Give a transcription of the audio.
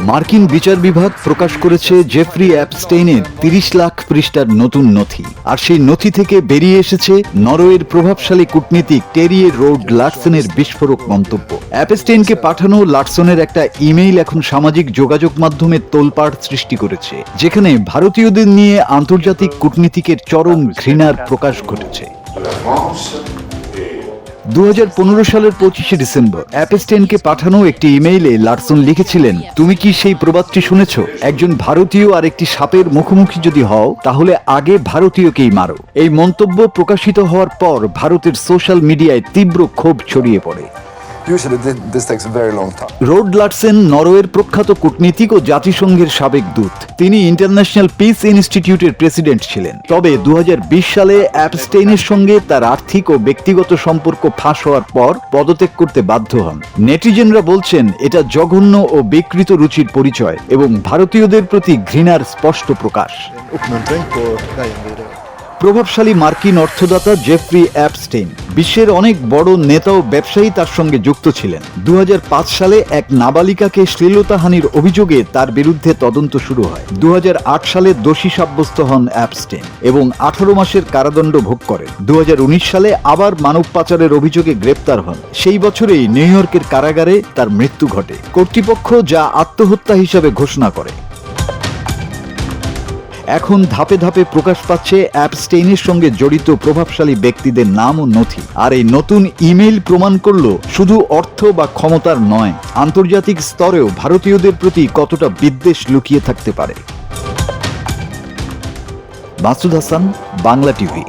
মার্কিন বিচার বিভাগ প্রকাশ করেছে জেফ্রি অ্যাপস্টেইনের ৩০ লাখ পৃষ্ঠার নতুন নথি, আর সেই নথি থেকে বেরিয়ে এসেছে নরওয়ের প্রভাবশালী কূটনীতিক টেরিয়ে রোড লার্সেনের বিস্ফোরক মন্তব্য। অ্যাপস্টেইনকে পাঠানো লার্সনের একটা ইমেইল এখন সামাজিক যোগাযোগ মাধ্যমে তোলপাড় সৃষ্টি করেছে, যেখানে ভারতীয়দের নিয়ে আন্তর্জাতিক কূটনীতিকের চরম ঘৃণার প্রকাশ ঘটেছে। 2015 সালের 25শে ডিসেম্বর অ্যাপস্টেইনকে পাঠানো একটি ইমেইলে লারসন লিখেছিলেন, তুমি কি সেই প্রবাদটি শুনেছ, একজন ভারতীয় আর একটি সাপের মুখোমুখি যদি হও তাহলে আগে ভারতীয়কেই মারো। এই মন্তব্য প্রকাশিত হওয়ার পর ভারতের সোশ্যাল মিডিয়ায় তীব্র ক্ষোভ ছড়িয়ে পড়ে। রোড লারসেন নরওয়ের প্রখ্যাত কূটনীতিক ও জাতিসংঘের সাবেক দূত। তিনি ইন্টারন্যাশনাল পিস ইনস্টিটিউটের প্রেসিডেন্ট ছিলেন। তবে 2020 সালে অ্যাপস্টেইনের সঙ্গে তার আর্থিক ও ব্যক্তিগত সম্পর্ক ফাঁস হওয়ার পর পদত্যাগ করতে বাধ্য হন। নেটিজেনরা বলছেন এটা জঘন্য ও বিকৃত রুচির পরিচয় এবং ভারতীয়দের প্রতি ঘৃণার স্পষ্ট প্রকাশ। প্রভাবশালী মার্কিন অর্থদাতা জেফ্রি অ্যাপস্টেইন, বিশ্বের অনেক বড় নেতা ও ব্যবসায়ী তার সঙ্গে যুক্ত ছিলেন। 2005 সালে এক নাবালিকাকে শ্লীলতাহানির অভিযোগে তার বিরুদ্ধে তদন্ত শুরু হয়। 2008 সালে দোষী সাব্যস্ত হন অ্যাপস্টেইন এবং 18 মাসের কারাদণ্ড ভোগ করেন। 2019 সালে আবার মানব পাচারের অভিযোগে গ্রেপ্তার হন। সেই বছরেই নিউ ইয়র্কের কারাগারে তার মৃত্যু ঘটে, কর্তৃপক্ষ যা আত্মহত্যা হিসাবে ঘোষণা করে। এখন ধাপে ধাপে প্রকাশ পাচ্ছে অ্যাপস্টেইনের সঙ্গে জড়িত প্রভাবশালী ব্যক্তিদের নাম ও নথি। আর এই নতুন ইমেইল প্রমাণ করল শুধু অর্থ বা ক্ষমতার নয়, আন্তর্জাতিক স্তরেও ভারতীয়দের প্রতি কতটা বিদ্বেষ লুকিয়ে থাকতে পারে। মাসুদ হাসান, বাংলা টিভি।